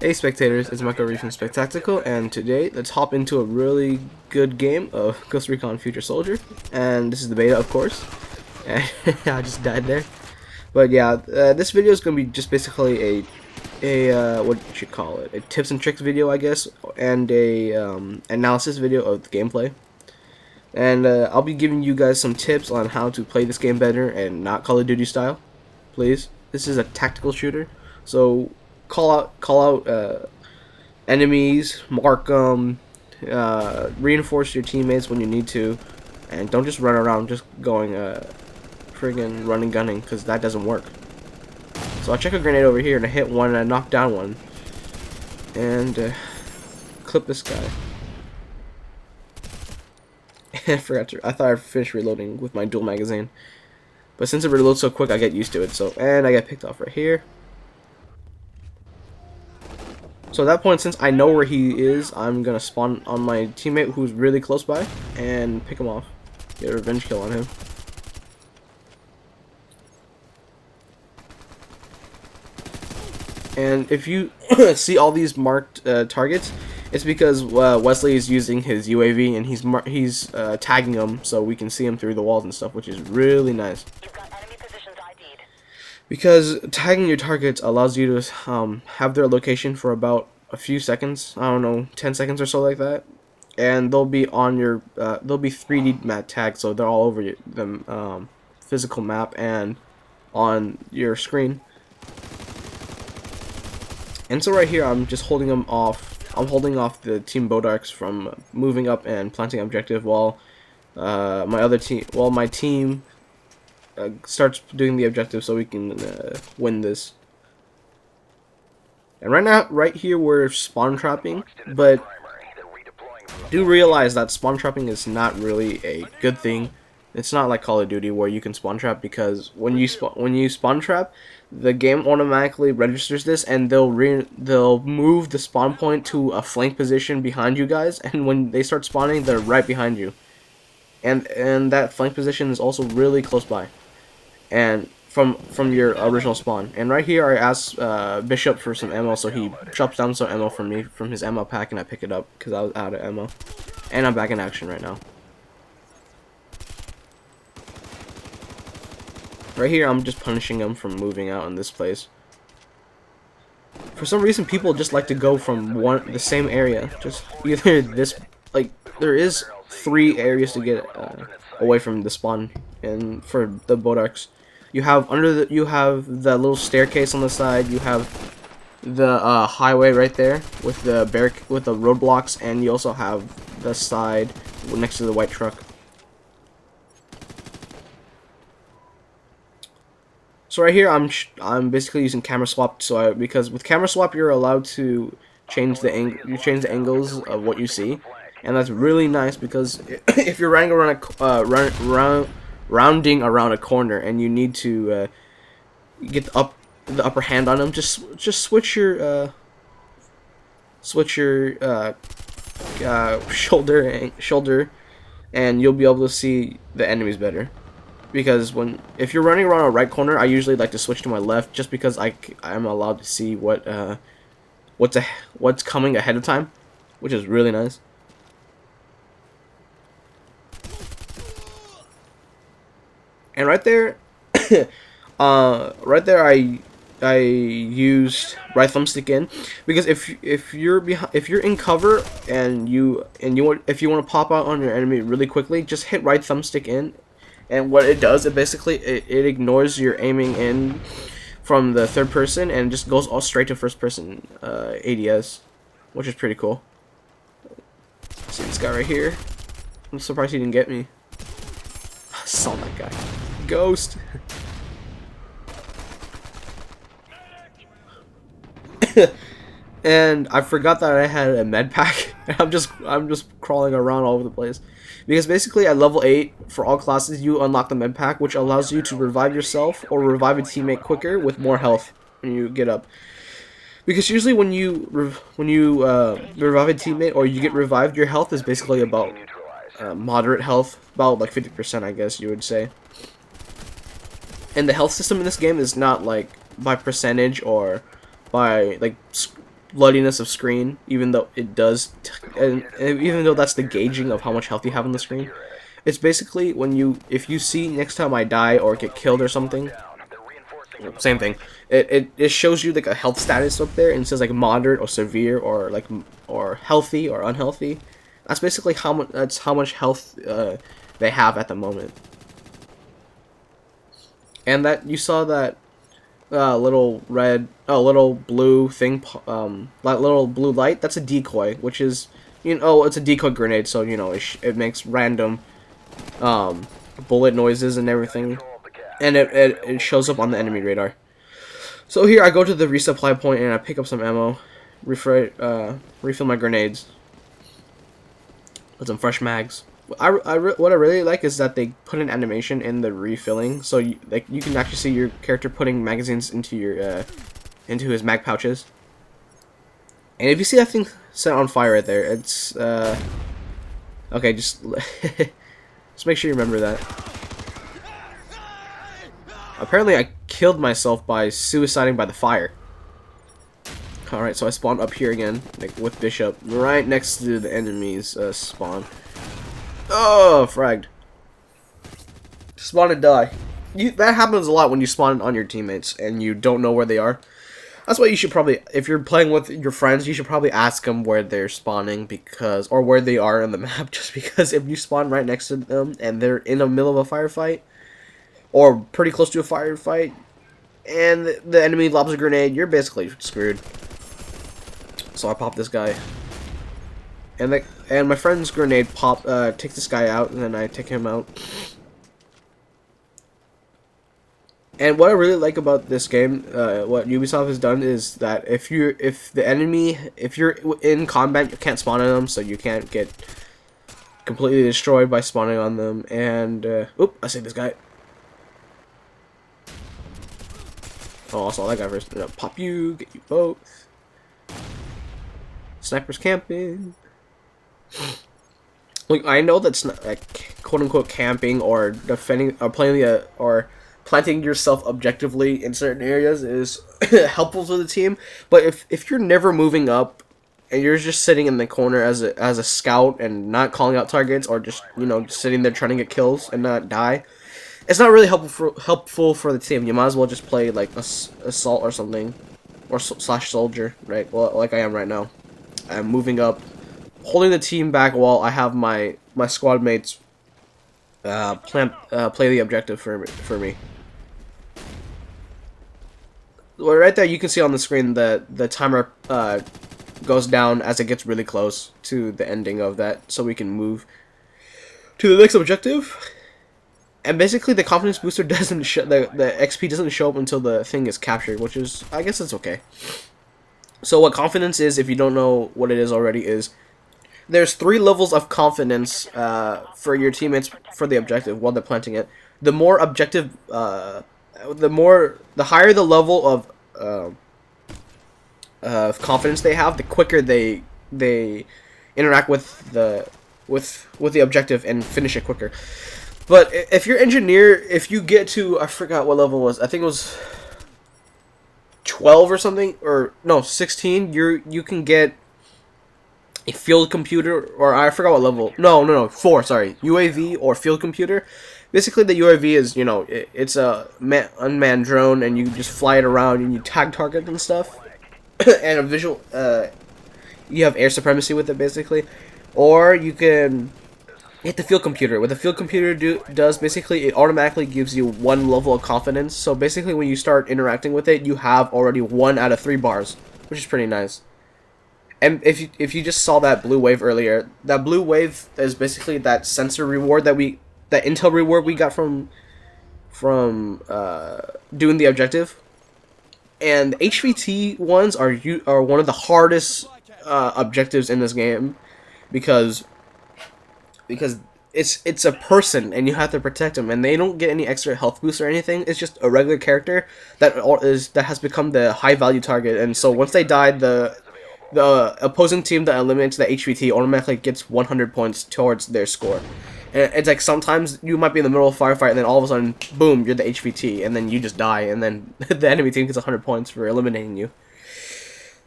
Hey Spectators, it's Miko Re from Spectacle, and today let's hop into a really good game of Ghost Recon Future Soldier, and this is the beta, of course, and I just died there. But yeah, this video is going to be just basically what you should call it, a tips and tricks video, I guess, and a analysis video of the gameplay. And I'll be giving you guys some tips on how to play this game better and not Call of Duty style, please. This is a tactical shooter, so call out enemies, mark them, reinforce your teammates when you need to, and don't just run around just going friggin' running gunning, because that doesn't work. So I check a grenade over here and I hit one and I knock down one, and clip this guy. I thought I finished reloading with my dual magazine, but since it reloads so quick, I get used to it. So, and I get picked off right here. So at that point, since I know where he is, I'm gonna spawn on my teammate who's really close by and pick him off. Get a revenge kill on him. And if you see all these marked targets, it's because Wesley is using his UAV and he's tagging them so we can see him through the walls and stuff, which is really nice. Because tagging your targets allows you to have their location for about a few seconds, I don't know, 10 seconds or so like that, and they'll be on your they'll be 3D map tags, so they're all over the physical map and on your screen. And so right here, I'm just holding them off. I'm holding off the team Bodarks from moving up and planting objective while my team starts doing the objective so we can win this. And right here we're spawn trapping, but do realize that spawn trapping is not really a good thing. It's not like Call of Duty where you can spawn trap, because when you spawn trap, the game automatically registers this and they'll move the spawn point to a flank position behind you guys, and when they start spawning, they're right behind you. And that flank position is also really close by, and from your original spawn. And right here I asked Bishop for some ammo, so he chops down some ammo for me from his ammo pack, and I pick it up because I was out of ammo. And I'm back in action right now. Right here I'm just punishing him from moving out in this place. For some reason people just like to go from the same area, just either this, like there is 3 areas to get away from the spawn. And for the Bodarks, you have you have the little staircase on the side, you have the highway right there with the roadblocks, and you also have the side next to the white truck. So right here, I'm basically using camera swap. Because with camera swap, you're allowed to change the angles of what you see, and that's really nice because if you're running around rounding around a corner and you need to get the upper hand on them, just switch your shoulder, and you'll be able to see the enemies better. Because if you're running around a right corner, I usually like to switch to my left, just because I'm allowed to see what's coming ahead of time, which is really nice. And right there, I used right thumbstick in, because if you're in cover and if you want to pop out on your enemy really quickly, just hit right thumbstick in. And what it does, it basically it ignores your aiming in from the third person and just goes all straight to first person ADS, which is pretty cool. See this guy right here? I'm surprised he didn't get me. I saw that guy. Ghost. And I forgot that I had a med pack. I'm just crawling around all over the place. Because basically at level 8, for all classes, you unlock the med pack, which allows you to revive yourself or revive a teammate quicker with more health when you get up. Because usually when you revive a teammate or you get revived, your health is basically about moderate health, about like 50%, I guess you would say. And the health system in this game is not like by percentage or by like bloodiness of screen, even though it does, and even though that's the gauging of how much health you have on the screen. It's basically when if you see next time I die or get killed or something, same thing. It shows you like a health status up there and it says like moderate or severe or like or healthy or unhealthy. That's basically how much health they have at the moment. And that you saw that little blue thing, that little blue light. That's a decoy, which is it's a decoy grenade. So it makes random bullet noises and everything, and it shows up on the enemy radar. So here I go to the resupply point and I pick up some ammo, refill my grenades with some fresh mags. What I really like is that they put an animation in the refilling, so you can actually see your character putting magazines into into his mag pouches. And if you see that thing set on fire right there, it's okay. Just just make sure you remember that. Apparently, I killed myself by suiciding by the fire. Alright, so I spawned up here again, like with Bishop, right next to the enemy's spawn. Oh, fragged. Spawn and die. That happens a lot when you spawn on your teammates and you don't know where they are. That's why you should probably, if you're playing with your friends, you should probably ask them where they're spawning, or where they are on the map, just because if you spawn right next to them and they're in the middle of a firefight, or pretty close to a firefight, and the enemy lobs a grenade, you're basically screwed. So I pop this guy, and my friend's grenade takes this guy out, and then I take him out. And what I really like about this game, what Ubisoft has done is that if you're in combat, you can't spawn on them, so you can't get completely destroyed by spawning on them. And oop, I saved this guy. Oh, I saw that guy first. I'm gonna pop you, get you both. Snipers camping. Look, I know that's not like quote unquote camping or defending or playing or planting yourself objectively in certain areas is helpful to the team. But if you're never moving up and you're just sitting in the corner as a scout and not calling out targets, or just just sitting there trying to get kills and not die, it's not really helpful for the team. You might as well just play like assault or something, or slash soldier, right? Well, like I am right now. I'm moving up, holding the team back while I have my squad mates play the objective for me. Well, right there you can see on the screen that the timer goes down as it gets really close to the ending of that, so we can move to the next objective. And basically the confidence booster doesn't the XP doesn't show up until the thing is captured, which is, I guess it's okay. So what confidence is, if you don't know what it is already, is there's 3 levels of confidence for your teammates for the objective while they're planting it. The more objective, the higher the level of confidence they have, the quicker they interact with the objective and finish it quicker. But if you're engineer, if you get to, I forgot what level it was, I think it was 12 or something, or no, 16, you can get a field computer, or I forgot what level. No, 4, sorry. UAV or field computer. Basically the UAV is, it's a unmanned drone, and you just fly it around and you tag target and stuff. And a visual, you have air supremacy with it basically. Or you can hit the field computer. What the field computer does, basically, it automatically gives you 1 level of confidence. So basically when you start interacting with it, you have already 1 out of 3 bars, which is pretty nice. And if you just saw that blue wave earlier, that blue wave is basically that sensor reward that intel reward we got from doing the objective. And HVT ones are one of the hardest objectives in this game, because it's a person and you have to protect them, and they don't get any extra health boost or anything. It's just a regular character that has become the high value target, and so once they die, the opposing team that eliminates the HVT automatically gets 100 points towards their score. And it's like sometimes you might be in the middle of a firefight and then all of a sudden, boom, you're the HVT, and then you just die, and then the enemy team gets 100 points for eliminating you.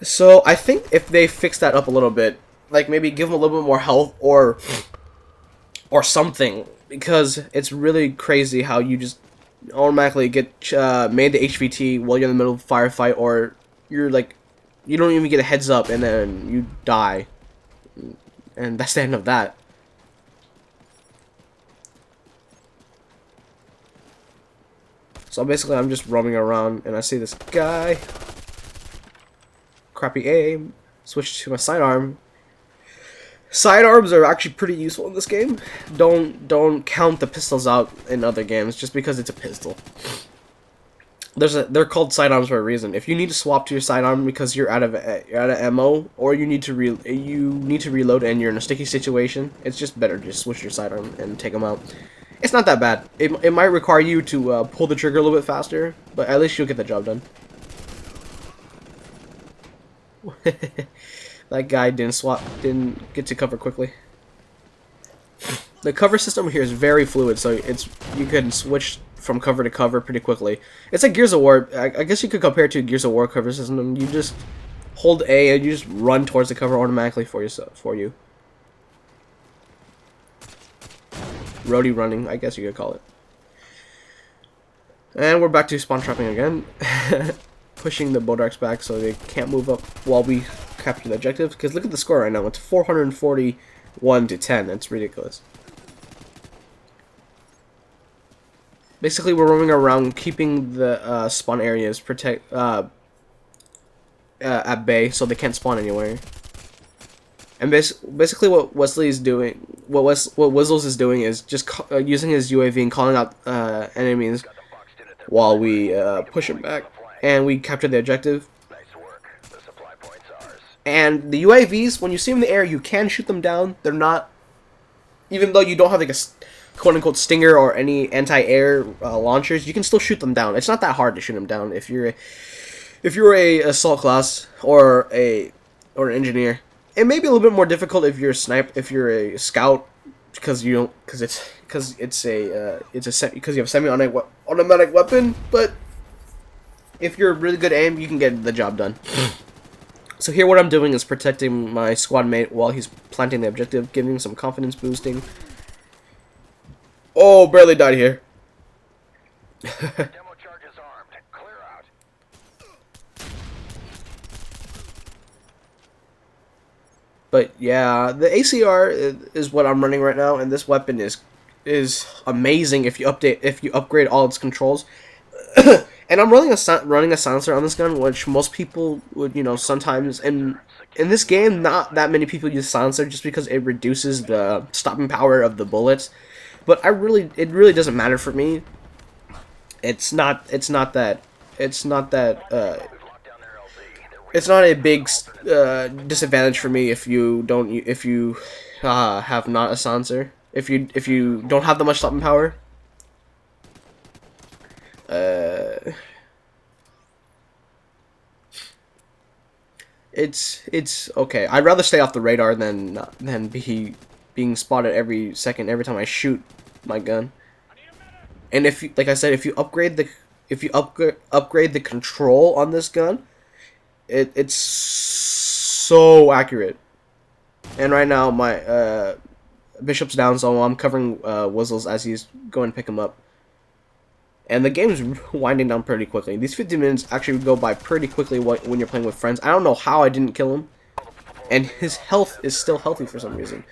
So I think if they fix that up a little bit, like maybe give them a little bit more health or something, because it's really crazy how you just automatically get made the HVT while you're in the middle of a firefight, or you're like, you don't even get a heads up and then you die, and that's the end of that. So basically I'm just roaming around and I see this guy, crappy aim, switch to my sidearm. Sidearms are actually pretty useful in this game. Don't count the pistols out in other games just because it's a pistol. They're called sidearms for a reason. If you need to swap to your sidearm because you're out of ammo, or you need to reload and you're in a sticky situation, it's just better to just switch your sidearm and take them out. It's not that bad. It might require you to pull the trigger a little bit faster, but at least you'll get the job done. That guy didn't get to cover quickly. The cover system here is very fluid, so you can switch from cover to cover pretty quickly. It's like Gears of War. I guess you could compare it to Gears of War cover system. You just hold A and you just run towards the cover automatically for you. Roadie running, I guess you could call it. And we're back to spawn trapping again. Pushing the Bodarks back so they can't move up while we capture the objective. Because look at the score right now. It's 441 to 10. That's ridiculous. Basically, we're roaming around keeping the spawn areas at bay so they can't spawn anywhere. And basically what Wesley's doing, what Wizzles is doing is just using his UAV and calling out enemies while we push him back. And we capture the objective. And the UAVs, when you see them in the air, you can shoot them down. They're not, even though you don't have like a quote-unquote stinger or any anti-air launchers, you can still shoot them down. It's not that hard to shoot them down if you're a assault class or an engineer. It may be a little bit more difficult if you're a scout, because you don't, because you have semi-automatic weapon, but if you're really good aim, you can get the job done. So here what I'm doing is protecting my squad mate while he's planting the objective, giving him some confidence boosting. Oh, barely died here. Demo charges armed. Clear out. But yeah, the ACR is what I'm running right now, and this weapon is amazing if you upgrade all its controls. And I'm running a silencer on this gun, which most people would, sometimes. And in this game, not that many people use silencer just because it reduces the stopping power of the bullets. But it really doesn't matter for me. It's not a big disadvantage for me if you have not a silencer. If you don't have that much stopping power. It's okay. I'd rather stay off the radar than being spotted every time I shoot my gun. And like I said, if you upgrade the control on this gun, it's so accurate. And right now my Bishop's down, so I'm covering Wizzles as he's going to pick him up. And the game's winding down pretty quickly. These 50 minutes actually go by pretty quickly when you're playing with friends. I don't know how I didn't kill him. And his health is still healthy for some reason.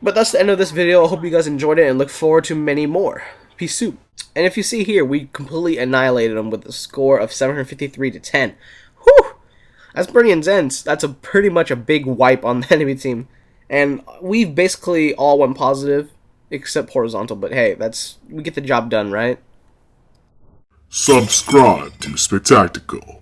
But that's the end of this video. I hope you guys enjoyed it and look forward to many more. Peace out. And if you see here, we completely annihilated him with a score of 753 to 10. Whew! That's pretty intense. That's pretty much a big wipe on the enemy team. And we basically all went positive, except horizontal. But hey, we get the job done, right? Subscribe to Spectators.